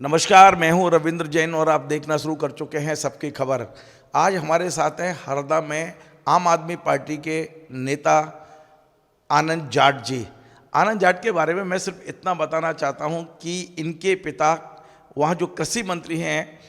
नमस्कार, मैं हूं रविंद्र जैन और आप देखना शुरू कर चुके हैं सबकी खबर। आज हमारे साथ हैं हरदा में आम आदमी पार्टी के नेता आनंद जाट जी। आनंद जाट के बारे में मैं सिर्फ इतना बताना चाहता हूं कि इनके पिता वहाँ जो कृषि मंत्री हैं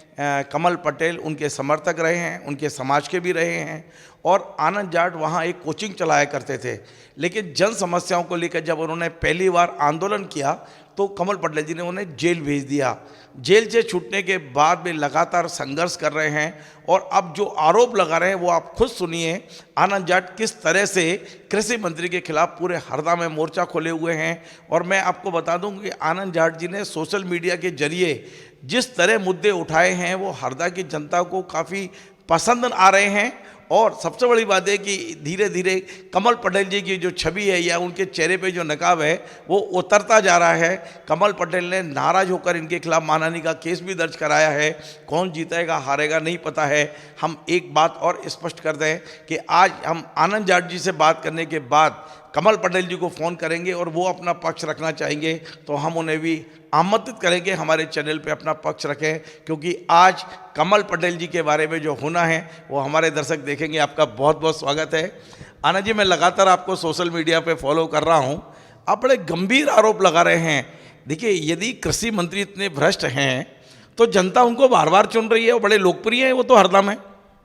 कमल पटेल, उनके समर्थक रहे हैं, उनके समाज के भी रहे हैं। और आनंद जाट वहाँ एक कोचिंग चलाया करते थे, लेकिन जन समस्याओं को लेकर जब उन्होंने पहली बार आंदोलन किया तो कमल पटेल जी ने उन्हें जेल भेज दिया। जेल से छूटने के बाद भी लगातार संघर्ष कर रहे हैं और अब जो आरोप लगा रहे हैं वो आप खुद सुनिए। आनंद जाट किस तरह से कृषि मंत्री के खिलाफ पूरे हरदा में मोर्चा खोले हुए हैं। और मैं आपको बता दूं कि आनंद जाट जी ने सोशल मीडिया के जरिए जिस तरह मुद्दे उठाए हैं वो हरदा की जनता को काफ़ी पसंद आ रहे हैं। और सबसे बड़ी बात है कि धीरे धीरे कमल पटेल जी की जो छवि है या उनके चेहरे पे जो नकाब है वो उतरता जा रहा है। कमल पटेल ने नाराज होकर इनके खिलाफ मानहानि का केस भी दर्ज कराया है। कौन जीतेगा हारेगा नहीं पता है। हम एक बात और स्पष्ट कर दें कि आज हम आनंद जाट जी से बात करने के बाद कमल पटेल जी को फ़ोन करेंगे और वो अपना पक्ष रखना चाहेंगे तो हम उन्हें भी आमंत्रित करेंगे हमारे चैनल पे अपना पक्ष रखें, क्योंकि आज कमल पटेल जी के बारे में जो होना है वो हमारे दर्शक देखेंगे। आपका बहुत बहुत स्वागत है। आनंद जी, मैं लगातार आपको सोशल मीडिया पे फॉलो कर रहा हूँ। आप बड़े गंभीर आरोप लगा रहे हैं। देखिए, यदि कृषि मंत्री इतने भ्रष्ट हैं तो जनता उनको बार बार चुन रही है, वो बड़े लोकप्रिय हैं वो तो हरदा में।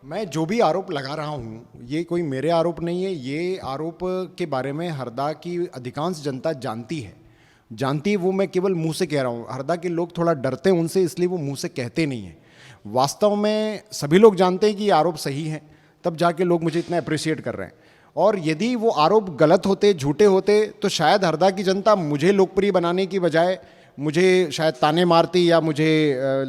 मैं जो भी आरोप लगा रहा हूँ ये कोई मेरे आरोप नहीं है। ये आरोप के बारे में हरदा की अधिकांश जनता जानती है। वो मैं केवल मुंह से कह रहा हूँ। हरदा के लोग थोड़ा डरते हैं उनसे, इसलिए वो मुंह से कहते नहीं हैं। वास्तव में सभी लोग जानते हैं कि ये आरोप सही है, तब जाके लोग मुझे इतना अप्रिशिएट कर रहे हैं। और यदि वो आरोप गलत होते, झूठे होते, तो शायद हरदा की जनता मुझे लोकप्रिय बनाने की बजाय मुझे शायद ताने मारती या मुझे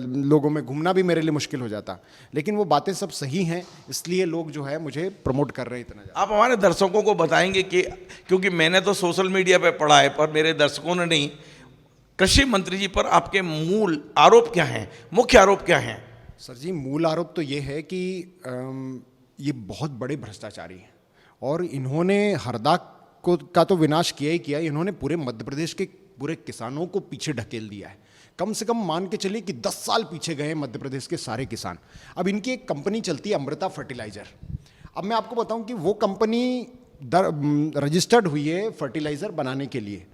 लोगों में घूमना भी मेरे लिए मुश्किल हो जाता। लेकिन वो बातें सब सही हैं, इसलिए लोग जो है मुझे प्रमोट कर रहे हैं इतना ज़्यादा। आप हमारे दर्शकों को बताएंगे कि क्योंकि मैंने तो सोशल मीडिया पे पढ़ा है पर मेरे दर्शकों ने नहीं, कृषि मंत्री जी पर आपके मूल आरोप क्या हैं, मुख्य आरोप क्या हैं? सर जी, मूल आरोप तो ये है कि ये बहुत बड़े भ्रष्टाचारी हैं और इन्होंने हरदा का तो विनाश किया ही किया, इन्होंने पूरे मध्य प्रदेश के पूरे किसानों को पीछे ढकेल दिया है। कम से कम मान के चलिए कि 10 साल पीछे गए मध्य प्रदेश के सारे किसान। अब इनकी एक कंपनी चलती है अमृता फर्टिलाइजर। अब मैं आपको बताऊं कि वो कंपनी रजिस्टर्ड हुई है फर्टिलाइजर बनाने के लिए,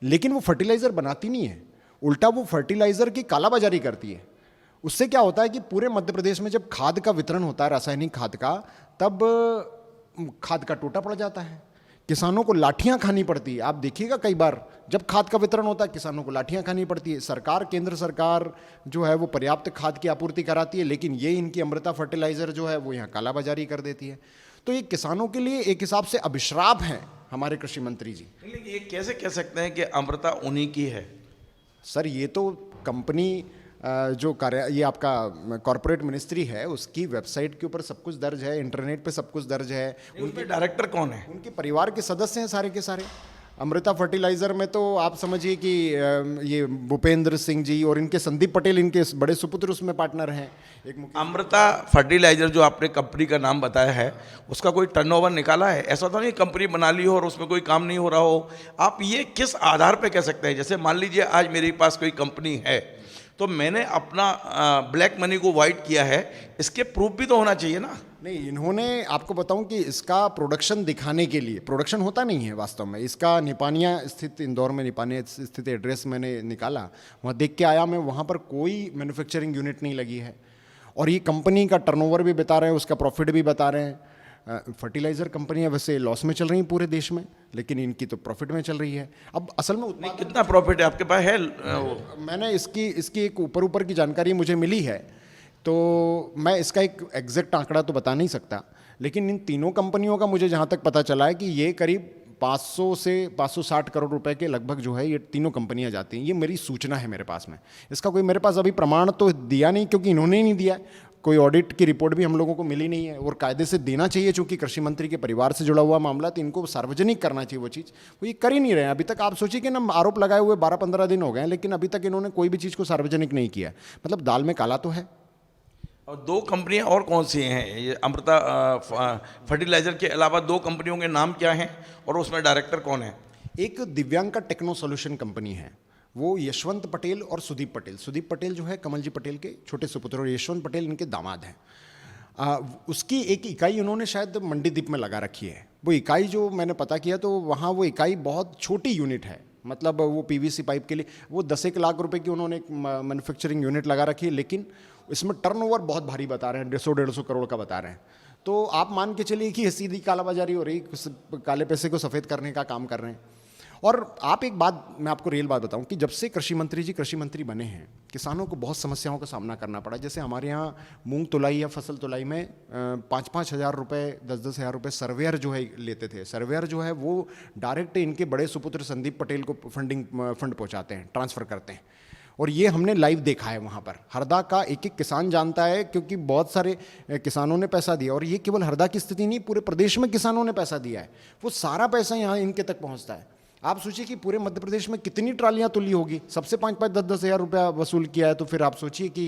लेकिन वो फर्टिलाइजर बनाती नहीं है, उल्टा वो फर्टिलाइजर की कालाबाजारी करती है। उससे क्या होता है कि पूरे मध्य प्रदेश में जब खाद का वितरण होता है, रासायनिक खाद का, तब खाद का टोटा पड़ जाता है, किसानों को लाठियां खानी पड़ती है। आप देखिएगा कई बार जब खाद का वितरण होता है किसानों को लाठियां खानी पड़ती है। सरकार, केंद्र सरकार जो है वो पर्याप्त खाद की आपूर्ति कराती है, लेकिन ये इनकी अमृता फर्टिलाइजर जो है वो यहाँ कालाबाजारी कर देती है। तो ये किसानों के लिए एक हिसाब से अभिश्राप है हमारे कृषि मंत्री जी। लेकिन ये कैसे कह सकते हैं कि अमृता उन्हीं की है? सर, ये तो कंपनी जो कार्य, ये आपका कॉर्पोरेट मिनिस्ट्री है, उसकी वेबसाइट के ऊपर सब कुछ दर्ज है, इंटरनेट पे सब कुछ दर्ज है। उनके डायरेक्टर कौन है? उनके परिवार के सदस्य हैं सारे के सारे। अमृता फर्टिलाइजर में तो आप समझिए कि ये भूपेंद्र सिंह जी और इनके संदीप पटेल, इनके बड़े सुपुत्र उसमें पार्टनर हैं। अमृता फर्टिलाइजर जो आपने कंपनी का नाम बताया है, उसका कोई टर्नओवर निकाला है? ऐसा तो नहीं कंपनी बना ली हो और उसमें कोई काम नहीं हो रहा हो। आप ये किस आधार पे कह सकते हैं? जैसे मान लीजिए आज मेरे पास कोई कंपनी है तो मैंने अपना ब्लैक मनी को वाइट किया है, इसके प्रूफ भी तो होना चाहिए ना? नहीं, इन्होंने, आपको बताऊं कि इसका प्रोडक्शन दिखाने के लिए, प्रोडक्शन होता नहीं है वास्तव में इसका। निपानिया स्थित, इंदौर में निपानिया स्थित एड्रेस मैंने निकाला, वहाँ देख के आया मैं, वहाँ पर कोई मैन्युफैक्चरिंग यूनिट नहीं लगी है। और ये कंपनी का टर्नओवर भी बता रहे हैं, उसका प्रॉफिट भी बता रहे हैं। फर्टिलाइजर कंपनियां वैसे लॉस में चल रही हैं पूरे देश में, लेकिन इनकी तो प्रॉफिट में चल रही है। अब असल में नहीं, कितना प्रॉफिट है आपके पास है? मैंने इसकी एक ऊपर की जानकारी मुझे मिली है, तो मैं इसका एक एग्जैक्ट आंकड़ा तो बता नहीं सकता, लेकिन इन तीनों कंपनियों का मुझे जहाँ तक पता चला है कि ये करीब 500 से 560 करोड़ रुपए के लगभग जो है ये तीनों कंपनियां जाती हैं। ये मेरी सूचना है मेरे पास में। इसका कोई मेरे पास अभी प्रमाण तो दिया नहीं, क्योंकि इन्होंने ही नहीं दिया है। कोई ऑडिट की रिपोर्ट भी हम लोगों को मिली नहीं है, और कायदे से देना चाहिए, चूंकि कृषि मंत्री के परिवार से जुड़ा हुआ मामला, तो इनको सार्वजनिक करना चाहिए वो चीज़। वो ये कर ही नहीं रहे हैं अभी तक। आप सोचिए कि ना, आरोप लगाए हुए 12-15 दिन हो गए हैं, लेकिन अभी तक इन्होंने कोई भी चीज़ को सार्वजनिक नहीं किया। मतलब दाल में काला तो है। और दो कंपनियां और कौन सी हैं? ये अमृता फर्टिलाइजर के अलावा दो कंपनियों के नाम क्या हैं और उसमें डायरेक्टर कौन है? एक दिव्यांका टेक्नो सॉल्यूशन कंपनी है, वो यशवंत पटेल और सुदीप पटेल जो है कमल जी पटेल के छोटे सुपुत्र, और यशवंत पटेल इनके दामाद हैं। उसकी एक इकाई उन्होंने शायद मंडीदीप में लगा रखी है। वो इकाई जो मैंने पता किया तो वहाँ वो इकाई बहुत छोटी यूनिट है, मतलब वो पीवीसी पाइप के लिए वो 10 लाख रुपए की उन्होंने एक मैन्युफैक्चरिंग यूनिट लगा रखी है, लेकिन इसमें टर्नओवर बहुत भारी बता रहे हैं, 150 करोड़ का बता रहे हैं। तो आप मान के चलिए कि सीधी कालाबाजारी हो रही, काले पैसे को सफ़ेद करने का काम कर रहे हैं। और आप एक बात, मैं आपको रियल बात बताऊं कि जब से कृषि मंत्री बने हैं, किसानों को बहुत समस्याओं का सामना करना पड़ा। जैसे हमारे यहाँ मूंग तुलाई या फसल तुलाई में 5-5 हज़ार रुपये, 10-10 हज़ार रुपये सर्वेयर जो है लेते थे। सर्वेयर जो है वो डायरेक्ट इनके बड़े सुपुत्र संदीप पटेल को फंड पहुँचाते हैं, ट्रांसफ़र करते हैं। और ये हमने लाइव देखा है वहाँ पर। हरदा का एक एक किसान जानता है, क्योंकि बहुत सारे किसानों ने पैसा दिया। और ये केवल हरदा की स्थिति नहीं, पूरे प्रदेश में किसानों ने पैसा दिया है। वो सारा पैसा यहाँ इनके तक पहुँचता है। आप सोचिए कि पूरे मध्य प्रदेश में कितनी ट्रालियाँ तुली होगी, सबसे 5-5, 10-10 हज़ार रुपया वसूल किया है, तो फिर आप सोचिए कि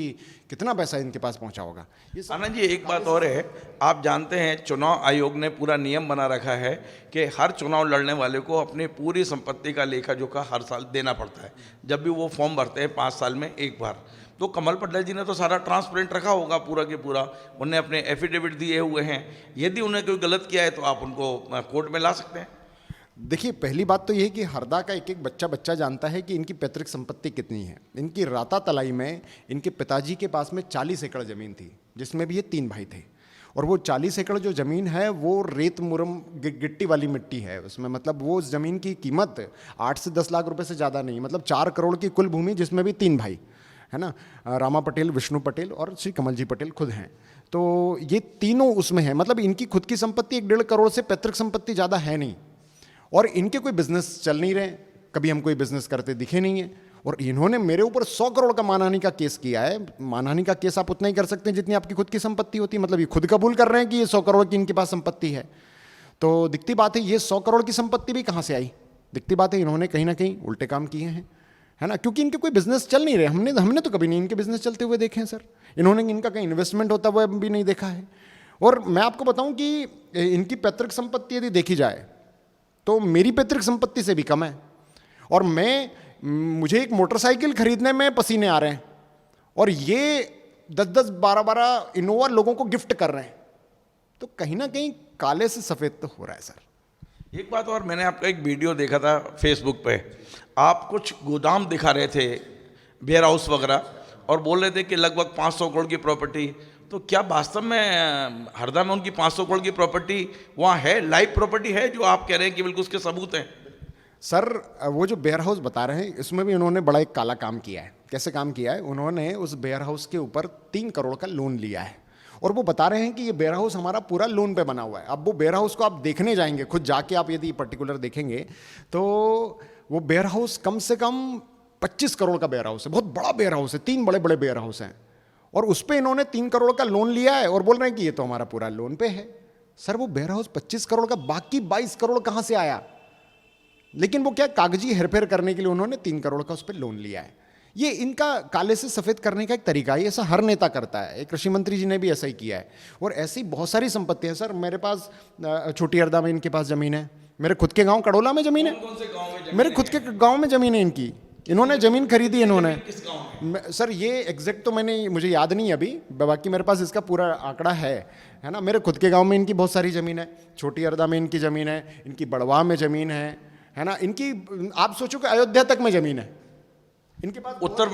कितना पैसा इनके पास पहुँचा होगा। आनंद जी, एक बात और है, आप जानते हैं चुनाव आयोग ने पूरा नियम बना रखा है कि हर चुनाव लड़ने वाले को अपनी पूरी संपत्ति का लेखा जोखा हर साल देना पड़ता है, जब भी वो फॉर्म भरते हैं 5 साल में एक बार। तो कमल पटेल जी ने तो सारा ट्रांसपेरेंट रखा होगा पूरा के पूरा, उन्हें अपने एफिडेविट दिए हुए हैं। यदि उन्हें कोई गलत किया है तो आप उनको कोर्ट में ला सकते हैं। देखिए, पहली बात तो ये है कि हरदा का एक एक बच्चा जानता है कि इनकी पैतृक संपत्ति कितनी है। इनकी राता तलाई में इनके पिताजी के पास में 40 एकड़ ज़मीन थी, जिसमें भी ये 3 भाई थे। और वो 40 एकड़ जो ज़मीन है वो रेत मुरम गिट्टी वाली मिट्टी है उसमें, मतलब वो उस ज़मीन की कीमत 8 से 10 लाख रुपए से ज़्यादा नहीं, मतलब 4 करोड़ की कुल भूमि, जिसमें भी 3 भाई है ना, रामा पटेल, विष्णु पटेल और श्री कमल जी पटेल खुद हैं। तो ये तीनों उसमें हैं, मतलब इनकी खुद की संपत्ति 1-1.5 करोड़ से पैतृक संपत्ति ज़्यादा है नहीं। और इनके कोई बिजनेस चल नहीं रहे, कभी हम कोई बिजनेस करते दिखे नहीं है। और इन्होंने मेरे ऊपर 100 करोड़ का मानहानि का केस किया है। मानहानि का केस आप उतना ही कर सकते हैं जितनी आपकी खुद की संपत्ति होती है, मतलब ये खुद कबूल कर रहे हैं कि ये 100 करोड़ की इनके पास संपत्ति है। तो दिखती बात है, ये 100 करोड़ की संपत्ति भी कहाँ से आई? दिखती बात है, इन्होंने कहीं ना कहीं उल्टे काम किए हैं, है ना, क्योंकि इनके कोई बिजनेस चल नहीं रहे। हमने तो कभी नहीं इनके बिजनेस चलते हुए देखे हैं सर। इन्होंने इनका कहीं इन्वेस्टमेंट होता हुआ भी नहीं देखा है। और मैं आपको बताऊं कि इनकी पैतृक संपत्ति यदि देखी जाए तो मेरी पैतृक संपत्ति से भी कम है। और मुझे एक मोटरसाइकिल खरीदने में पसीने आ रहे हैं, और ये 10-10, 12-12 इनोवा लोगों को गिफ्ट कर रहे हैं। तो कहीं ना कहीं काले से सफ़ेद तो हो रहा है सर। एक बात और, मैंने आपका एक वीडियो देखा था फेसबुक पे, आप कुछ गोदाम दिखा रहे थे, वेयर हाउस वगैरह, और बोल रहे थे कि लगभग 500 करोड़ की प्रॉपर्टी। तो क्या वास्तव में हरदा में उनकी 500 करोड़ की प्रॉपर्टी वहाँ है, लाइव प्रॉपर्टी है जो आप कह रहे हैं कि बिल्कुल उसके सबूत हैं? सर, वो जो वेयर हाउस बता रहे हैं, इसमें भी उन्होंने बड़ा एक काला काम किया है। कैसे काम किया है? उन्होंने उस वेयर हाउस के ऊपर 3 करोड़ का लोन लिया है, और वो बता रहे हैं कि ये वेयर हाउस हमारा पूरा लोन पे बना हुआ है। अब वो वेयर हाउस को आप देखने जाएंगे, खुद जाके आप यदि पर्टिकुलर देखेंगे तो वो वेयर हाउस कम से कम 25 करोड़ का वेयर हाउस है। बहुत बड़ा वेयर हाउस है, 3 बड़े वेयर हाउस हैं, और उस पर इन्होंने 3 करोड़ का लोन लिया है और बोल रहे हैं कि ये तो हमारा पूरा लोन पे है। सर, वो वेयर हाउस 25 करोड़ का, बाकी 22 करोड़ कहाँ से आया? लेकिन वो क्या, कागजी हेरफेर करने के लिए उन्होंने 3 करोड़ का उस पर लोन लिया है। ये इनका काले से सफ़ेद करने का एक तरीका है। ऐसा हर नेता करता है, एक कृषि मंत्री जी ने भी ऐसा ही किया है। और ऐसी बहुत सारी संपत्ति है सर। मेरे पास छोटी हरदा में इनके पास ज़मीन है, मेरे खुद के गांव कड़ोला में ज़मीन है, कौन से गांव में? मेरे खुद के गांव में ज़मीन है इनकी। इन्होंने ज़मीन खरीदी, इन्होंने। किस गांव में? सर, ये एग्जैक्ट तो मुझे याद नहीं अभी, बाकी मेरे पास इसका पूरा आंकड़ा है ना। मेरे खुद के गांव में इनकी बहुत सारी ज़मीन है, छोटी हरदा में इनकी ज़मीन है, इनकी बड़वा में ज़मीन है ना, इनकी आप सोचो कि अयोध्या तक में ज़मीन है इनके पास। उत्तर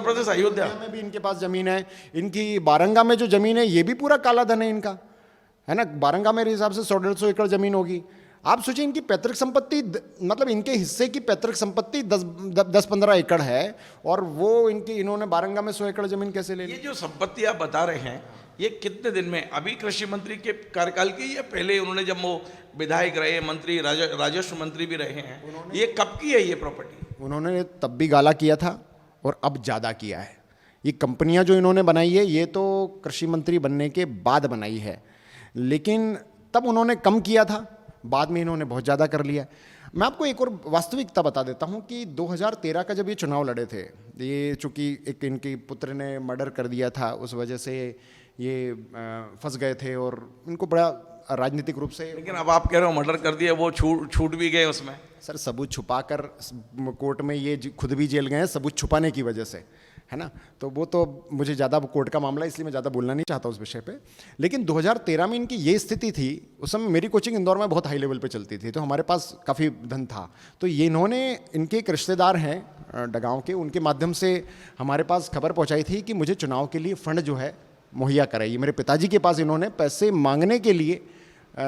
प्रदेश अयोध्या में भी इनके पास ज़मीन है। इनकी बारंगा में जो ज़मीन है, ये भी पूरा काला धन है इनका, है ना। बारंगा मेरे हिसाब से 100-150 एकड़ ज़मीन होगी। आप सोचिए, इनकी पैतृक संपत्ति, मतलब इनके हिस्से की पैतृक संपत्ति 10-15 एकड़ है, और वो इन्होंने बारंगा में 100 एकड़ ज़मीन कैसे ले ली? ये जो संपत्ति आप बता रहे हैं, ये कितने दिन में, अभी कृषि मंत्री के कार्यकाल की, या पहले उन्होंने जब वो विधायक रहे, मंत्री, राजस्व मंत्री भी रहे हैं, ये कब की है ये प्रॉपर्टी? उन्होंने तब भी गाला किया था और अब ज़्यादा किया है। ये कंपनियां जो इन्होंने बनाई है, ये तो कृषि मंत्री बनने के बाद बनाई है, लेकिन तब उन्होंने कम किया था, बाद में इन्होंने बहुत ज़्यादा कर लिया। मैं आपको एक और वास्तविकता बता देता हूं कि 2013 का जब ये चुनाव लड़े थे, ये चूँकि एक इनके पुत्र ने मर्डर कर दिया था, उस वजह से ये फंस गए थे और इनको बड़ा राजनीतिक रूप से। लेकिन अब आप कह रहे हो मर्डर कर दिया, वो छूट भी गए उसमें। सर सबूत छुपाकर कोर्ट में ये खुद भी जेल गए हैं सबूत छुपाने की वजह से, है ना। तो वो तो मुझे ज़्यादा कोर्ट का मामला, इसलिए मैं ज़्यादा बोलना नहीं चाहता उस विषय पे। लेकिन 2013 में इनकी ये स्थिति थी, उस समय मेरी कोचिंग इंदौर में बहुत हाई लेवल पे चलती थी, तो हमारे पास काफ़ी धन था। तो ये इन्होंने, इनके एक रिश्तेदार हैं डगांव के, उनके माध्यम से हमारे पास खबर पहुँचाई थी कि मुझे चुनाव के लिए फंड जो है मुहैया कराइए। मेरे पिताजी के पास इन्होंने पैसे मांगने के लिए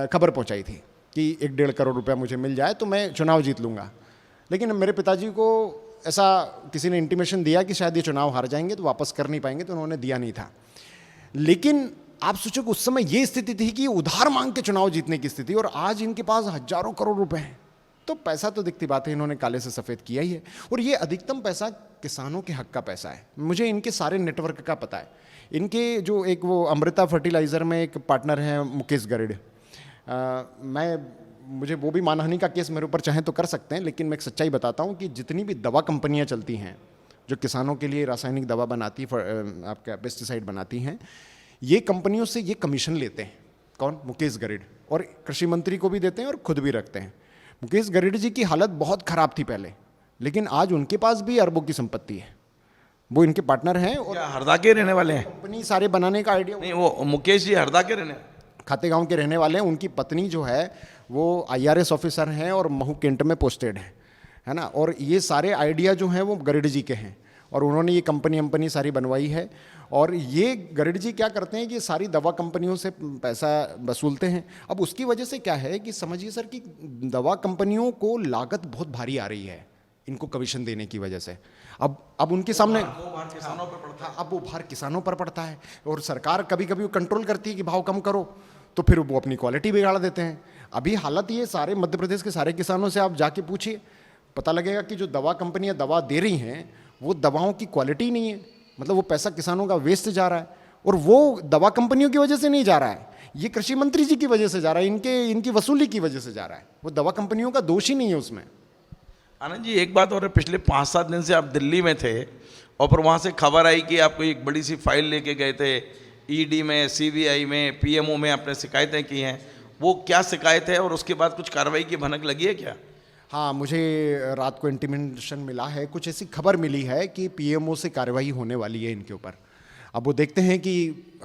खबर पहुँचाई थी कि 1-1.5 करोड़ रुपया मुझे मिल जाए तो मैं चुनाव जीत लूँगा। लेकिन मेरे पिताजी को ऐसा किसी ने इंटीमेशन दिया कि शायद ये चुनाव हार जाएंगे तो वापस कर नहीं पाएंगे, तो उन्होंने दिया नहीं था। लेकिन आप सोचो कि उस समय ये स्थिति थी कि उधार मांग के चुनाव जीतने की स्थिति, और आज इनके पास हजारों करोड़ रुपए हैं। तो पैसा तो दिखती बात है, इन्होंने काले से सफ़ेद किया ही है। और ये अधिकतम पैसा किसानों के हक का पैसा है। मुझे इनके सारे नेटवर्क का पता है। इनके जो एक वो अमृता फर्टिलाइज़र में एक पार्टनर हैं मुकेश गरिड़, मुझे वो भी मानहानि का केस मेरे ऊपर चाहें तो कर सकते हैं, लेकिन मैं एक सच्चाई बताता हूँ कि जितनी भी दवा कंपनियाँ चलती हैं जो किसानों के लिए रासायनिक दवा बनाती, आपका पेस्टिसाइड बनाती हैं, ये कंपनियों से ये कमीशन लेते हैं। कौन? मुकेश गरिड़, और कृषि मंत्री को भी देते हैं और खुद भी रखते हैं। मुकेश गरिड़ जी की हालत बहुत ख़राब थी पहले, लेकिन आज उनके पास भी अरबों की संपत्ति है। वो इनके पार्टनर हैं और हरदा के रहने वाले हैं। कंपनी सारे बनाने का आइडिया नहीं, वो मुकेश जी हरदा के रहने, खातेगांव के रहने वाले हैं। उनकी पत्नी जो है वो IRS ऑफिसर हैं और महू कैंट में पोस्टेड है ना। और ये सारे आइडिया जो हैं वो गरिड़ जी के हैं, और उन्होंने ये कंपनी सारी बनवाई है। और ये गरिड़ जी क्या करते हैं कि सारी दवा कंपनियों से पैसा वसूलते हैं। अब उसकी वजह से क्या है कि समझिए सर कि दवा कंपनियों को लागत बहुत भारी आ रही है इनको कमीशन देने की वजह से। अब उनके सामने किसानों पर पड़ता है। अब वो भार किसानों पर पड़ता है, और सरकार कभी कभी कंट्रोल करती है कि भाव कम करो, तो फिर वो अपनी क्वालिटी बिगाड़ देते हैं। अभी हालत ये, सारे मध्य प्रदेश के सारे किसानों से आप जाके पूछिए, पता लगेगा कि जो दवा कंपनियां दवा दे रही हैं वो दवाओं की क्वालिटी नहीं है। मतलब वो पैसा किसानों का वेस्ट जा रहा है, और वो दवा कंपनियों की वजह से नहीं जा रहा है, ये कृषि मंत्री जी की वजह से जा रहा है, इनकी वसूली की वजह से जा रहा है। वो दवा कंपनियों का दोष ही नहीं है उसमें। आनंद जी, एक बात और है, पिछले 5-7 दिन से आप दिल्ली में थे और फिर वहाँ से खबर आई कि आप एक बड़ी सी फाइल लेके गए थे, ED में, CBI में, PMO में आपने शिकायतें की हैं। वो क्या शिकायत है और उसके बाद कुछ कार्रवाई की भनक लगी है क्या? हाँ, मुझे रात को इंटीमेशन मिला है, कुछ ऐसी खबर मिली है कि PMO से कार्रवाई होने वाली है इनके ऊपर। अब वो देखते हैं कि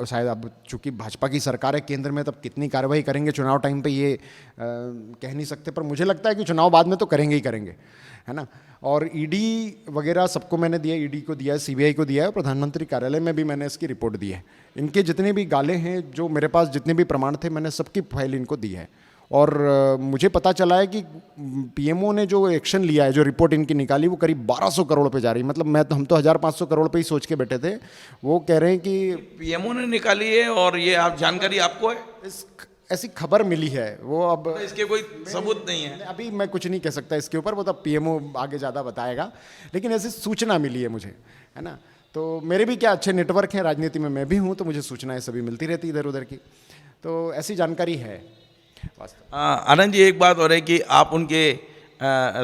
शायद अब चूंकि भाजपा की सरकार है केंद्र में, तब कितनी कार्रवाई करेंगे चुनाव टाइम पे ये कह नहीं सकते, पर मुझे लगता है कि चुनाव बाद में तो करेंगे ही करेंगे, है ना। और ED वगैरह सबको मैंने दिया, ED को दिया है, CBI को दिया है, प्रधानमंत्री कार्यालय में भी मैंने इसकी रिपोर्ट दी है। इनके जितने भी गाले हैं, जो मेरे पास जितने भी प्रमाण थे, मैंने सबकी फाइल इनको दी है। और मुझे पता चला है कि PMO ने जो एक्शन लिया है, जो रिपोर्ट इनकी निकाली, वो करीब 1200 करोड़ पे जा रही है। मतलब हम तो 1500 करोड़ पे ही सोच के बैठे थे, वो कह रहे हैं कि PMO ने निकाली है, और ये आप जानकारी आपको है? ऐसी खबर मिली है। वो अब तो इसके कोई सबूत नहीं है, अभी मैं कुछ नहीं कह सकता इसके ऊपर, वो तो PMO आगे ज़्यादा बताएगा, लेकिन ऐसी सूचना मिली है मुझे, है ना। तो मेरे भी क्या अच्छे नेटवर्क हैं, राजनीति में मैं भी हूँ, तो मुझे सूचनाएं सभी मिलती रहती इधर उधर की, तो ऐसी जानकारी है। आनंद जी, एक बात और है कि आप उनके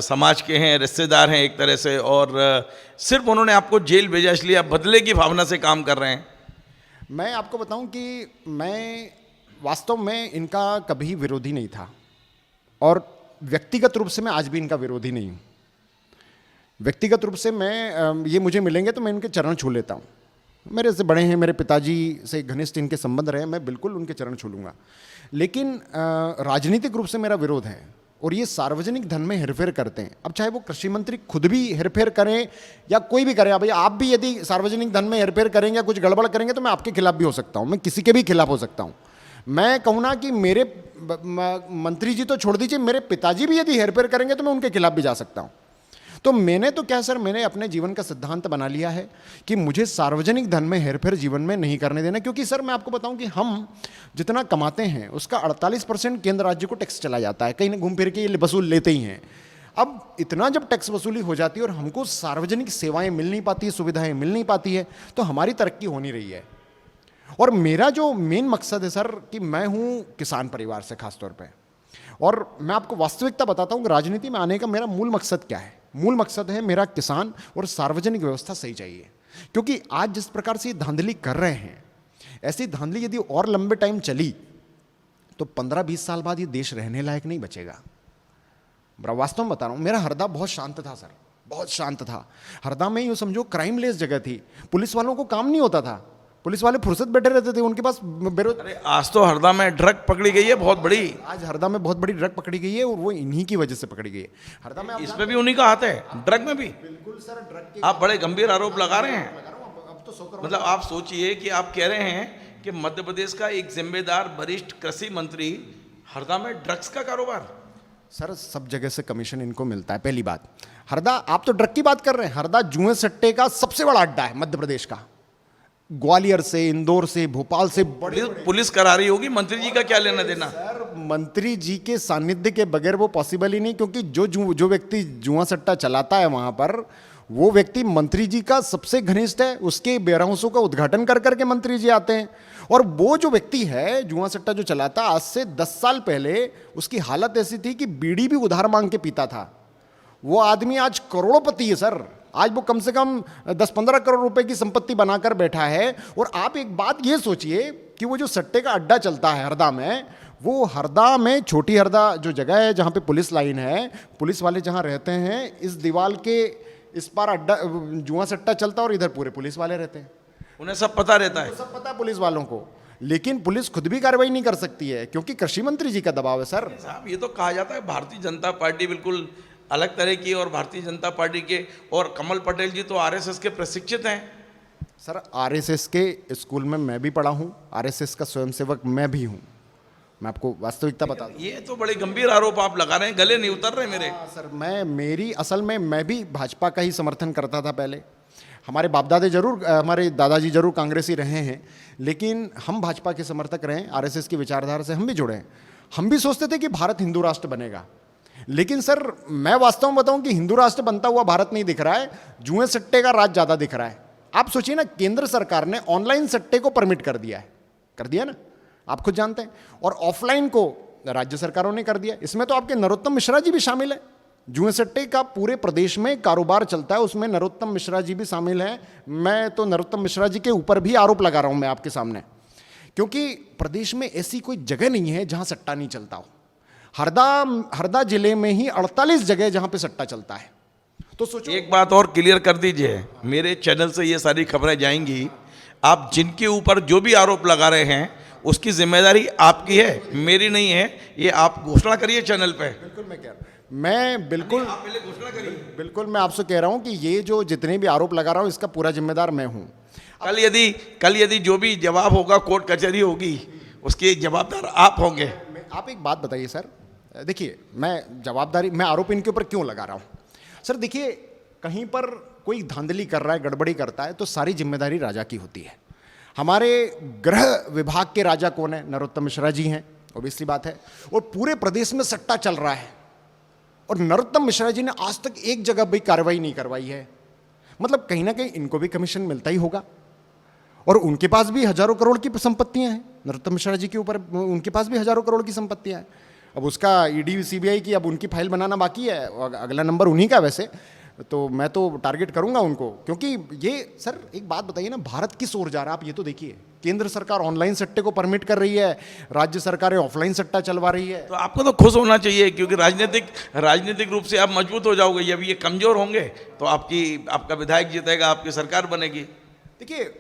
समाज के हैं, रिश्तेदार हैं एक तरह से, और सिर्फ उन्होंने आपको जेल भेजा इसलिए आप बदले की भावना से काम कर रहे हैं। मैं आपको बताऊं कि मैं वास्तव में इनका कभी विरोधी नहीं था, और व्यक्तिगत रूप से मैं आज भी इनका विरोधी नहीं हूँ। व्यक्तिगत रूप से मैं ये मुझे मिलेंगे तो मैं इनके चरण छू लेता हूँ। मेरे से बड़े हैं, मेरे पिताजी से घनिष्ठ इनके संबंध रहे, मैं बिल्कुल उनके चरण छू लूँगा। लेकिन राजनीतिक रूप से मेरा विरोध है, और ये सार्वजनिक धन में हेरफेर करते हैं। अब चाहे वो कृषि मंत्री खुद भी हेरफेर करें या कोई भी करे, भाई आप भी यदि सार्वजनिक धन में हेरफेर करेंगे या कुछ गड़बड़ करेंगे तो मैं आपके खिलाफ भी हो सकता हूँ, मैं किसी के भी खिलाफ हो सकता हूँ। मैं कहूँ ना कि मेरे मंत्री जी तो छोड़ दीजिए, मेरे पिताजी भी यदि हेरफेर करेंगे तो मैं उनके खिलाफ भी जा सकता हूँ। तो मैंने तो क्या सर, मैंने अपने जीवन का सिद्धांत बना लिया है कि मुझे सार्वजनिक धन में हेरफेर जीवन में नहीं करने देना। क्योंकि सर मैं आपको बताऊं कि हम जितना कमाते हैं उसका 48% केंद्र राज्य को टैक्स चला जाता है, कहीं ना घूम फिर के ये वसूल लेते ही हैं। अब इतना जब टैक्स वसूली हो जाती है और हमको सार्वजनिक सेवाएं मिल नहीं पाती, सुविधाएं मिल नहीं पाती है, तो हमारी तरक्की हो नहीं रही है। और मेरा जो मेन मकसद है सर कि मैं हूँ किसान परिवार से खासतौर पर, और मैं आपको वास्तविकता बताता हूँ कि राजनीति में आने का मेरा मूल मकसद क्या है। मूल मकसद है मेरा किसान और सार्वजनिक व्यवस्था सही चाहिए। क्योंकि आज जिस प्रकार से ये धांधली कर रहे हैं, ऐसी धांधली यदि और लंबे टाइम चली तो 15-20 साल बाद ये देश रहने लायक नहीं बचेगा। वास्तव में बता रहा हूँ, मेरा हरदा बहुत शांत था सर, बहुत शांत था। हरदा में यूँ समझो क्राइमलेस जगह थी, पुलिस वालों को काम नहीं होता था, पुलिस वाले फुर्सत बैठे रहते थे, उनके पास अरे आज तो हरदा में ड्रग पकड़ी गई है बहुत बड़ी। आज हरदा में बहुत बड़ी ड्रग पकड़ी गई है और वो इन्हीं की वजह से पकड़ी गई है। हरदा में इसमें भी उन्हीं का हाथ है, ड्रग में भी। बिल्कुल सर, ड्रग के आप बड़े गंभीर आरोप लगा रहे हैं। अब तो 100 करोड़ मतलब आप सोचिए कि आप कह रहे हैं कि मध्य प्रदेश का एक जिम्मेदार वरिष्ठ कृषि मंत्री हरदा में ड्रग्स का कारोबार। सर सब जगह से कमीशन इनको मिलता है। पहली बात, हरदा, आप तो ड्रग की बात कर रहे हैं, हरदा जुए सट्टे का सबसे बड़ा अड्डा है मध्य प्रदेश का। ग्वालियर से, इंदौर से, भोपाल से बड़े पुलिस करा रही होगी, मंत्री जी का क्या लेना देना। सर मंत्री जी के सानिध्य के बगैर वो पॉसिबल ही नहीं, क्योंकि जो व्यक्ति जुआ सट्टा चलाता है वहां पर, वो व्यक्ति मंत्री जी का सबसे घनिष्ठ है। उसके वेयरहाउसों का उद्घाटन कर करके मंत्री जी आते हैं। और वो जो व्यक्ति है जुआ सट्टा जो चलाता, आज से 10 साल पहले उसकी हालत ऐसी थी कि बीड़ी भी उधार मांग के पीता था। वो आदमी आज करोड़पति है सर, आज वो कम से कम 10-15 करोड़ रुपए की संपत्ति बनाकर बैठा है। और आप एक बात ये सोचिए कि वो जो सट्टे का अड्डा चलता है हरदा में, वो हरदा में छोटी हरदा जो जगह है जहाँ पे पुलिस लाइन है, पुलिस वाले जहाँ रहते हैं, इस दीवार के इस पार अड्डा जुआ सट्टा चलता है और इधर पूरे पुलिस वाले रहते हैं। उन्हें सब पता रहता है, सब पता है पुलिस वालों को, लेकिन पुलिस खुद भी कार्रवाई नहीं कर सकती है क्योंकि कृषि मंत्री जी का दबाव है सर। साहब ये तो कहा जाता है भारतीय जनता पार्टी बिल्कुल अलग तरह की, और भारतीय जनता पार्टी के और कमल पटेल जी तो आरएसएस के प्रशिक्षित हैं। सर आरएसएस के स्कूल में मैं भी पढ़ा हूँ, आरएसएस का स्वयंसेवक मैं भी हूँ, मैं आपको वास्तविकता बता दूं। ये तो बड़े गंभीर आरोप आप लगा रहे हैं, गले नहीं उतर रहे मेरे। सर मेरी असल में मैं भी भाजपा का ही समर्थन करता था पहले। हमारे बाप दादे जरूर, हमारे दादाजी जरूर कांग्रेसी रहे हैं, लेकिन हम भाजपा के समर्थक रहे। आरएसएस की विचारधारा से हम भी जुड़े हैं। हम भी सोचते थे कि भारत हिंदू राष्ट्र बनेगा, लेकिन सर मैं वास्तव में बताऊं कि हिंदू राष्ट्र बनता हुआ भारत नहीं दिख रहा है, जुए सट्टे का राज ज़्यादा दिख रहा है। आप सोचिए ना, केंद्र सरकार ने ऑनलाइन सट्टे को परमिट कर दिया है, कर दिया ना, आप खुद जानते हैं, और ऑफलाइन को राज्य सरकारों ने कर दिया। इसमें तो आपके नरोत्तम मिश्रा जी भी शामिल है। जुए सट्टे का पूरे प्रदेश में कारोबार चलता है, उसमें नरोत्तम मिश्रा जी भी शामिल हैं। मैं तो नरोत्तम मिश्रा जी के ऊपर भी आरोप लगा रहा हूं मैं आपके सामने, क्योंकि प्रदेश में ऐसी कोई जगह नहीं है जहां सट्टा नहीं चलता हो। हरदा जिले में ही 48 जगह जहां पे सट्टा चलता है। तो सोचो, एक बात और क्लियर कर दीजिए, मेरे चैनल से ये सारी खबरें जाएंगी, आप जिनके ऊपर जो भी आरोप लगा रहे हैं उसकी जिम्मेदारी आपकी है, मेरी नहीं है। ये आप घोषणा करिए चैनल पे। बिल्कुल मैं कह रहा हूं, मैं बिल्कुल आप पहले घोषणा करिए। बिल्कुल मैं आपसे कह रहा हूं कि ये जो जितने भी आरोप लगा रहा हूं इसका पूरा जिम्मेदार मैं हूं। कल यदि जो भी जवाब होगा, कोर्ट कचहरी होगी, उसके जवाबदार आप होंगे। आप एक बात बताइए सर, देखिए मैं आरोप इनके ऊपर क्यों लगा रहा हूं सर। देखिए, कहीं पर कोई धांधली कर रहा है, गड़बड़ी करता है, तो सारी जिम्मेदारी राजा की होती है। हमारे गृह विभाग के राजा कौन है? नरोत्तम मिश्रा जी हैं, ऑब्वियसली बात है। और पूरे प्रदेश में सट्टा चल रहा है और नरोत्तम मिश्रा जी ने आज तक एक जगह भी कार्रवाई नहीं करवाई है। मतलब कहीं ना कहीं इनको भी कमीशन मिलता ही होगा, और उनके पास भी हजारों करोड़ की संपत्तियां हैं। नरोत्तम मिश्रा जी के ऊपर उनके पास भी हजारों करोड़ की संपत्तियां हैं। अब उसका ईडी सीबीआई की अब उनकी फाइल बनाना बाकी है, अगला नंबर उन्हीं का। वैसे तो मैं तो टारगेट करूंगा उनको, क्योंकि ये सर एक बात बताइए ना, भारत किस ओर जा रहा है आप ये तो देखिए। केंद्र सरकार ऑनलाइन सट्टे को परमिट कर रही है, राज्य सरकारें ऑफलाइन सट्टा चलवा रही है। तो आपको तो खुश होना चाहिए, क्योंकि राजनीतिक रूप से आप मजबूत हो जाओगे। जब ये कमजोर होंगे तो आपका विधायक जीतेगा, आपकी सरकार बनेगी। देखिए,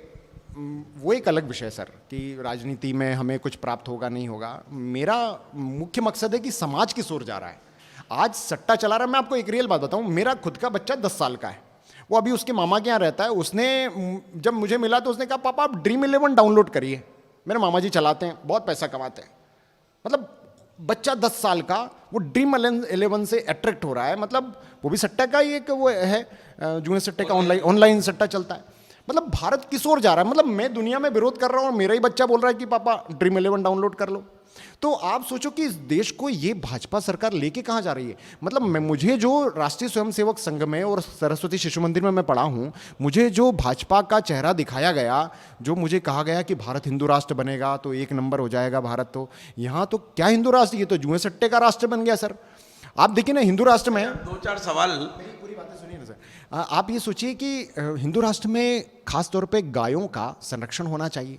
वो एक अलग विषय सर कि राजनीति में हमें कुछ प्राप्त होगा नहीं होगा। मेरा मुख्य मकसद है कि समाज किस ओर जा रहा है। आज सट्टा चला रहा है। मैं आपको एक रियल बात बताऊं, मेरा खुद का बच्चा 10 साल का है, वो अभी उसके मामा के यहाँ रहता है। उसने जब मुझे मिला तो उसने कहा, पापा आप Dream11 डाउनलोड करिए, मेरे मामा जी चलाते हैं, बहुत पैसा कमाते हैं। मतलब बच्चा 10 साल का वो Dream11 से अट्रैक्ट हो रहा है। मतलब वो भी सट्टा का ही एक वो है, जुए सट्टे का ऑनलाइन सट्टा चलता है। मतलब भारत किस ओर जा रहा है? मतलब मैं दुनिया में विरोध कर रहा हूं और मेरा ही बच्चा बोल रहा है कि पापा Dream11 डाउनलोड कर लो। तो आप सोचो कि इस देश को ये भाजपा सरकार लेके कहां जा रही है। मतलब मुझे जो राष्ट्रीय स्वयंसेवक संघ में और सरस्वती शिशु मंदिर में मैं पढ़ा हूं, मुझे जो भाजपा का चेहरा दिखाया गया, जो मुझे कहा गया कि भारत हिंदू राष्ट्र बनेगा तो 1 नंबर हो जाएगा भारत, तो यहाँ तो क्या हिंदू राष्ट्र, ये तो जुए सट्टे का राष्ट्र बन गया सर। आप देखिए ना, हिंदू राष्ट्र में 2-4 सवाल, पूरी बातें सुनिए ना सर। आप ये सोचिए कि हिंदू राष्ट्र में खास तौर पे गायों का संरक्षण होना चाहिए।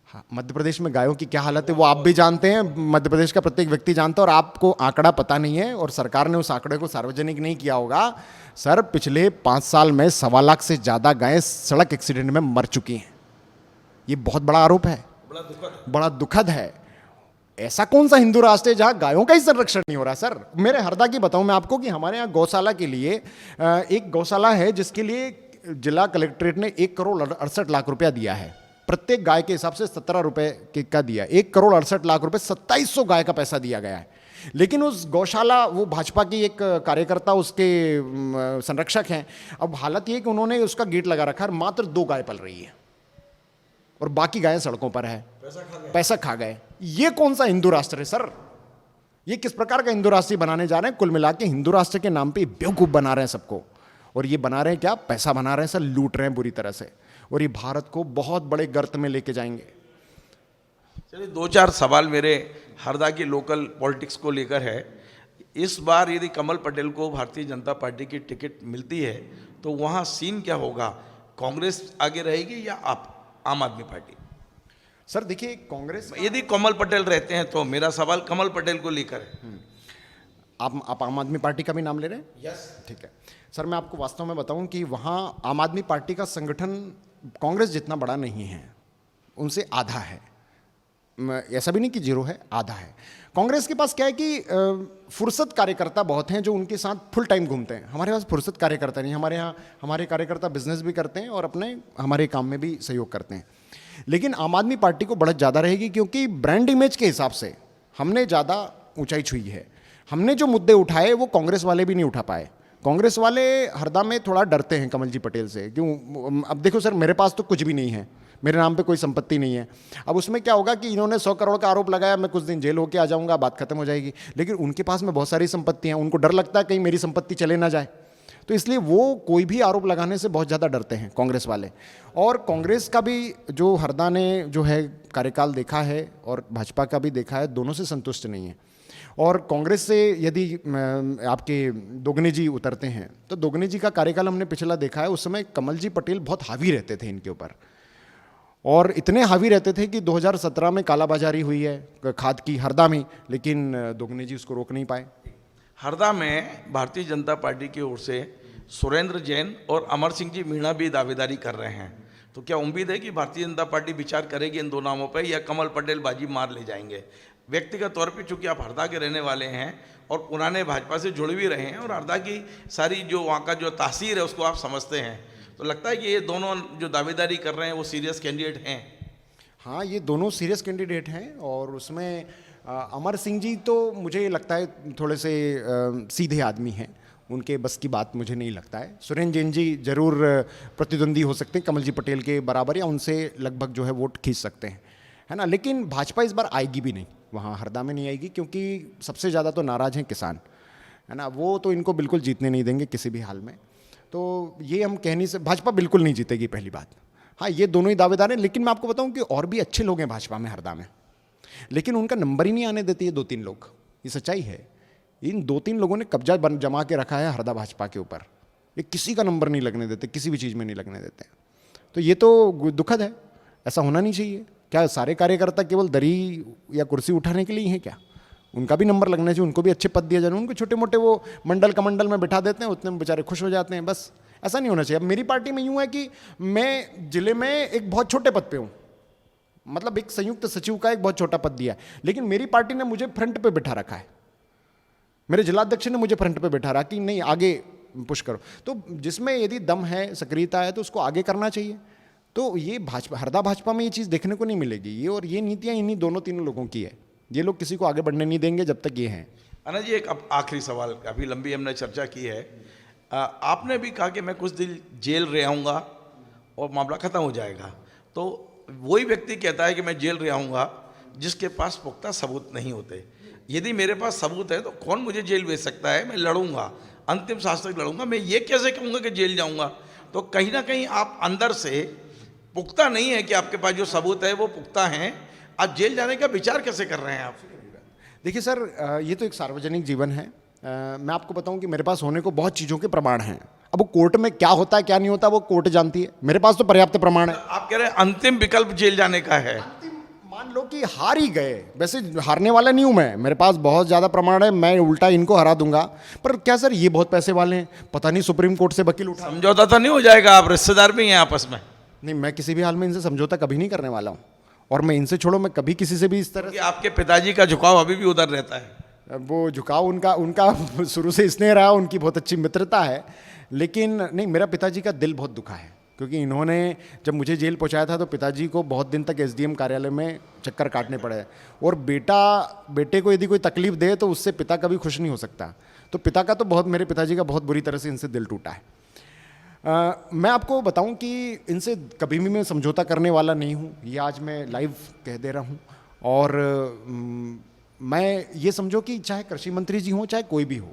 हाँ, मध्य प्रदेश में गायों की क्या हालत है वो आप भी जानते हैं, मध्य प्रदेश का प्रत्येक व्यक्ति जानता है, और आपको आंकड़ा पता नहीं है और सरकार ने उस आंकड़े को सार्वजनिक नहीं किया होगा। सर, पिछले 5 साल में 1.25 लाख से ज़्यादा गायें सड़क एक्सीडेंट में मर चुकी हैं। ये बहुत बड़ा आरोप है, बड़ा दुखद है। ऐसा कौन सा हिंदू राष्ट्र है जहां गायों का ही संरक्षण नहीं हो रहा? सर, मेरे हरदा की बताऊं मैं आपको कि हमारे यहाँ गौशाला के लिए एक गौशाला है जिसके लिए जिला कलेक्ट्रेट ने 1,68,00,000 रुपया दिया है। प्रत्येक गाय के हिसाब से 17 रुपये का दिया, 1,68,00,000 रुपये, 2700 गाय का पैसा दिया गया है। लेकिन उस गौशाला, वो भाजपा की एक कार्यकर्ता उसके संरक्षक हैं। अब हालत ये कि उन्होंने उसका गेट लगा रखा है, मात्र 2 गाय पल रही है और बाकी गायें सड़कों पर है, पैसा खा गए। ये कौन सा हिंदू राष्ट्र है सर? ये किस प्रकार का हिंदू राष्ट्र बनाने जा रहे हैं? कुल मिला के हिंदू राष्ट्र के नाम पे बेवकूफ बना रहे हैं सबको। और ये बना रहे हैं क्या? पैसा बना रहे हैं सर, लूट रहे हैं बुरी तरह से, और ये भारत को बहुत बड़े गर्त में लेके जाएंगे। चलिए, 2-4 सवाल मेरे हरदा की लोकल पॉलिटिक्स को लेकर है। इस बार यदि कमल पटेल को भारतीय जनता पार्टी की टिकट मिलती है तो वहाँ सीन क्या होगा? कांग्रेस आगे रहेगी या आप आम आदमी पार्टी? सर देखिए, कांग्रेस, यदि कमल पटेल रहते हैं तो मेरा सवाल कमल पटेल को लेकर है। आप आम आदमी पार्टी का भी नाम ले रहे हैं? यस। ठीक है सर, मैं आपको वास्तव में बताऊं कि वहाँ आम आदमी पार्टी का संगठन कांग्रेस जितना बड़ा नहीं है, उनसे आधा है। ऐसा भी नहीं कि 0 है, आधा है। कांग्रेस के पास क्या है कि फुर्सत कार्यकर्ता बहुत हैं जो उनके साथ फुल टाइम घूमते हैं। हमारे पास फुर्सत कार्यकर्ता नहीं। हमारे यहाँ हमारे कार्यकर्ता बिजनेस भी करते हैं और अपने हमारे काम में भी सहयोग करते हैं। लेकिन आम आदमी पार्टी को बढ़त ज़्यादा रहेगी, क्योंकि ब्रांड इमेज के हिसाब से हमने ज़्यादा ऊंचाई छुई है। हमने जो मुद्दे उठाए वो कांग्रेस वाले भी नहीं उठा पाए। कांग्रेस वाले हरदा में थोड़ा डरते हैं कमल जी पटेल से। क्यों? अब देखो सर, मेरे पास तो कुछ भी नहीं है, मेरे नाम पे कोई संपत्ति नहीं है। अब उसमें क्या होगा कि इन्होंने 100 करोड़ का आरोप लगाया, मैं कुछ दिन जेल होके आ जाऊंगा, बात खत्म हो जाएगी। लेकिन उनके पास में बहुत सारी संपत्ति हैं, उनको डर लगता है कहीं मेरी संपत्ति चले ना जाए, तो इसलिए वो कोई भी आरोप लगाने से बहुत ज़्यादा डरते हैं कांग्रेस वाले। और कांग्रेस का भी जो हरदा ने जो है कार्यकाल देखा है और भाजपा का भी देखा है, दोनों से संतुष्ट नहीं है। और कांग्रेस से यदि आपके दोगने जी उतरते हैं तो दोगने जी का कार्यकाल हमने पिछला देखा है। उस समय कमल जी पटेल बहुत हावी रहते थे इनके ऊपर, और इतने हावी रहते थे कि 2017 में कालाबाजारी हुई है खाद की हरदा में, लेकिन दोगने जी उसको रोक नहीं पाए। हरदा में भारतीय जनता पार्टी की ओर से सुरेंद्र जैन और अमर सिंह जी मीणा भी दावेदारी कर रहे हैं, तो क्या उम्मीद है कि भारतीय जनता पार्टी विचार करेगी इन 2 नामों पर, या कमल पटेल बाजी मार ले जाएंगे? व्यक्तिगत तौर पे चूंकि आप हरदा के रहने वाले हैं और पुराने भाजपा से जुड़े भी रहे हैं और हरदा की सारी जो वहाँ का जो तासीर है उसको आप समझते हैं, तो लगता है कि ये दोनों जो दावेदारी कर रहे हैं वो सीरियस कैंडिडेट हैं? हाँ, ये दोनों सीरियस कैंडिडेट हैं। और उसमें अमर सिंह जी तो मुझे लगता है थोड़े से सीधे आदमी हैं, उनके बस की बात मुझे नहीं लगता है। सुरेंद्र जैन जी जरूर प्रतिद्वंदी हो सकते हैं कमल जी पटेल के बराबर, या उनसे लगभग जो है वोट खींच सकते हैं, है ना। लेकिन भाजपा इस बार आएगी भी नहीं, वहाँ हरदा में नहीं आएगी, क्योंकि सबसे ज़्यादा तो नाराज़ हैं किसान, है ना। वो तो इनको बिल्कुल जीतने नहीं देंगे किसी भी हाल में। तो ये हम कहने से भाजपा बिल्कुल नहीं जीतेगी, पहली बात। हाँ, ये दोनों ही दावेदार हैं। लेकिन मैं आपको बताऊं कि और भी अच्छे लोग हैं भाजपा में हरदा में, लेकिन उनका नंबर ही नहीं आने देते ये 2-3 लोग। ये सच्चाई है। इन 2-3 लोगों ने कब्जा जमा के रखा है हरदा भाजपा के ऊपर। ये किसी का नंबर नहीं लगने देते, किसी भी चीज़ में नहीं लगने देते। तो ये तो दुखद है, ऐसा होना नहीं चाहिए। क्या सारे कार्यकर्ता केवल दरी या कुर्सी उठाने के लिए हैं क्या? उनका भी नंबर लगना चाहिए, उनको भी अच्छे पद दिया जाए। उनको छोटे मोटे वो मंडल कमंडल में बिठा देते हैं, उतने में बेचारे खुश हो जाते हैं, बस। ऐसा नहीं होना चाहिए। अब मेरी पार्टी में यूँ है कि मैं जिले में एक बहुत छोटे पद पे हूँ, मतलब एक संयुक्त सचिव का एक बहुत छोटा पद दिया है, लेकिन मेरी पार्टी ने मुझे फ्रंट पे बिठा रखा है। मेरे जिलाध्यक्ष ने मुझे फ्रंट पे बिठा रहा कि नहीं, आगे पुश करो। तो जिसमें यदि दम है, सक्रियता है, तो उसको आगे करना चाहिए। तो ये भाजपा, हरदा भाजपा में ये चीज़ देखने को नहीं मिलेगी। ये और ये नीतियाँ इन्हीं दोनों तीनों लोगों की है। ये लोग किसी को आगे बढ़ने नहीं देंगे जब तक ये हैं। अना जी, एक अब आखिरी सवाल, काफ़ी लंबी हमने चर्चा की है। आपने भी कहा कि मैं कुछ दिन जेल रहूँगा और मामला ख़त्म हो जाएगा, तो वही व्यक्ति कहता है कि मैं जेल रहूँगा जिसके पास पुख्ता सबूत नहीं होते। यदि मेरे पास सबूत है तो कौन मुझे जेल भेज सकता है? मैं लड़ूंगा, अंतिम सांस तक लड़ूंगा। मैं ये कैसे कहूँगा कि जेल जाऊँगा? तो कहीं ना कहीं आप अंदर से पुख्ता नहीं है कि आपके पास जो सबूत है वो पुख्ता हैं। आज जेल जाने का विचार कैसे कर रहे हैं आप? देखिए सर, ये तो एक सार्वजनिक जीवन है। मैं आपको बताऊं कि मेरे पास होने को बहुत चीज़ों के प्रमाण हैं। अब वो कोर्ट में क्या होता है क्या नहीं होता वो कोर्ट जानती है, मेरे पास तो पर्याप्त प्रमाण है। आप कह रहे हैं अंतिम विकल्प जेल जाने का है? लो कि हार ही गए, वैसे हारने वाला नहीं हूं मैं, मेरे पास बहुत ज़्यादा प्रमाण है, मैं उल्टा इनको हरा दूंगा। पर क्या सर, ये बहुत पैसे वाले हैं, पता नहीं सुप्रीम कोर्ट से वकील उठा। समझौता तो नहीं हो जाएगा? आप रिश्तेदार भी हैं आपस में। नहीं, मैं किसी भी हाल में इनसे समझौता कभी नहीं करने वाला हूँ, और मैं इनसे छोड़ो, मैं कभी किसी से भी इस तरह कि आपके पिताजी का झुकाव अभी भी उधर रहता है। वो झुकाव उनका उनका शुरू से स्नेह रहा, उनकी बहुत अच्छी मित्रता है, लेकिन नहीं, मेरा पिताजी का दिल बहुत दुखा है, क्योंकि इन्होंने जब मुझे जेल पहुंचाया था तो पिताजी को बहुत दिन तक एसडीएम कार्यालय में चक्कर काटने पड़े, और बेटे को यदि कोई तकलीफ दे तो उससे पिता कभी खुश नहीं हो सकता। तो पिता का तो बहुत, मेरे पिताजी का बहुत बुरी तरह से इनसे दिल टूटा है। मैं आपको बताऊं कि इनसे कभी भी मैं समझौता करने वाला नहीं हूं, ये आज मैं लाइव कह दे रहा हूं। और मैं ये समझो कि चाहे कृषि मंत्री जी हों, चाहे कोई भी हो,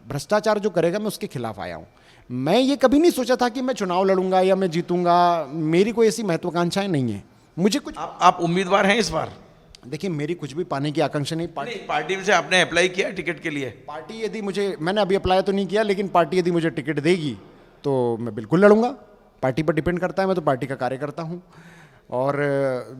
भ्रष्टाचार जो करेगा मैं उसके खिलाफ आया हूं। मैं ये कभी नहीं सोचा था कि मैं चुनाव लड़ूंगा या मैं जीतूंगा, मेरी कोई ऐसी महत्वाकांक्षाएं नहीं है। मुझे कुछ, आप उम्मीदवार हैं इस बार? देखिए, मेरी कुछ भी पाने की आकांक्षा नहीं। पार्टी से आपने अप्लाई किया टिकट के लिए? पार्टी यदि मुझे, मैंने अभी अप्लाई तो नहीं किया, लेकिन पार्टी यदि मुझे टिकट देगी तो मैं बिल्कुल लड़ूंगा। पार्टी पर डिपेंड करता है, मैं तो पार्टी का कार्यकर्ता हूं, और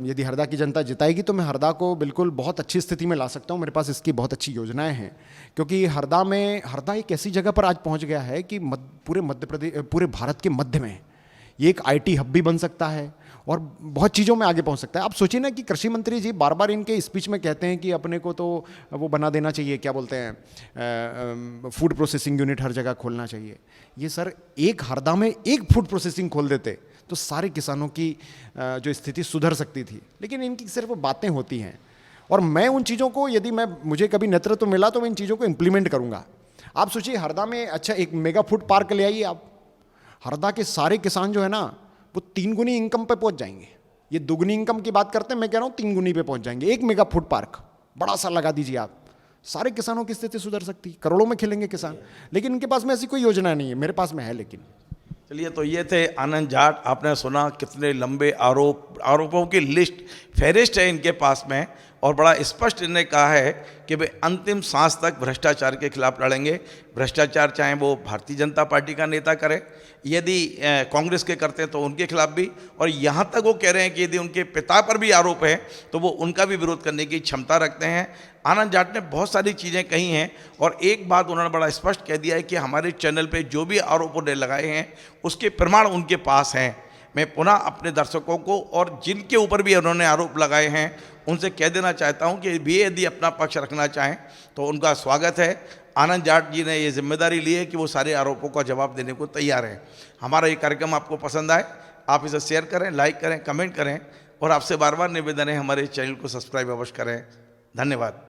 यदि हरदा की जनता जिताएगी तो मैं हरदा को बिल्कुल बहुत अच्छी स्थिति में ला सकता हूं। मेरे पास इसकी बहुत अच्छी योजनाएं हैं, क्योंकि हरदा एक ऐसी जगह पर आज पहुंच गया है कि पूरे मध्य प्रदेश, पूरे भारत के मध्य में ये एक आईटी हब भी बन सकता है, और बहुत चीज़ों में आगे पहुंच सकता है। आप सोचिए ना कि कृषि मंत्री जी बार बार इनके स्पीच में कहते हैं कि अपने को तो वो बना देना चाहिए, क्या बोलते हैं, फूड प्रोसेसिंग यूनिट हर जगह खोलना चाहिए। ये सर, एक हरदा में एक फूड प्रोसेसिंग खोल देते तो सारे किसानों की जो स्थिति सुधर सकती थी, लेकिन इनकी सिर्फ बातें होती हैं। और मैं उन चीज़ों को, यदि मुझे कभी नेतृत्व मिला तो मैं इन चीज़ों को इम्प्लीमेंट करूँगा। आप सोचिए, हरदा में अच्छा एक मेगा फूड पार्क ले आइए आप, हरदा के सारे किसान जो है ना वो 3 गुनी इनकम पे पहुंच जाएंगे। ये दुगनी इनकम की बात करते हैं, मैं कह रहा हूं 3 गुनी पे पहुंच जाएंगे। एक मेगा फूड पार्क बड़ा सा लगा दीजिए आप, सारे किसानों की स्थिति सुधर सकती, करोड़ों में खिलेंगे किसान। लेकिन इनके पास में ऐसी कोई योजना नहीं है, मेरे पास में है। लेकिन चलिए, तो ये थे आनंद जाट। आपने सुना कितने लंबे आरोपों की लिस्ट, फहरिस्त है इनके पास में, और बड़ा स्पष्ट इन्होंने कहा है कि वे अंतिम सांस तक भ्रष्टाचार के खिलाफ लड़ेंगे। भ्रष्टाचार चाहे वो भारतीय जनता पार्टी का नेता करे, यदि कांग्रेस के करते हैं तो उनके खिलाफ भी, और यहाँ तक वो कह रहे हैं कि यदि उनके पिता पर भी आरोप है तो वो उनका भी विरोध करने की क्षमता रखते हैं। आनंद जाट ने बहुत सारी चीज़ें कही हैं, और एक बात उन्होंने बड़ा स्पष्ट कह दिया है कि हमारे चैनल पे जो भी आरोप उन्होंने लगाए हैं उसके प्रमाण उनके पास हैं। मैं पुनः अपने दर्शकों को और जिनके ऊपर भी उन्होंने आरोप लगाए हैं उनसे कह देना चाहता हूं कि वे यदि अपना पक्ष रखना चाहें तो उनका स्वागत है। आनंद जाट जी ने ये जिम्मेदारी ली है कि वो सारे आरोपों का जवाब देने को तैयार हैं। हमारा ये कार्यक्रम आपको पसंद आए, आप इसे शेयर करें, लाइक करें, कमेंट करें, और आपसे बार बार निवेदन है हमारे चैनल को सब्सक्राइब अवश्य करें। धन्यवाद।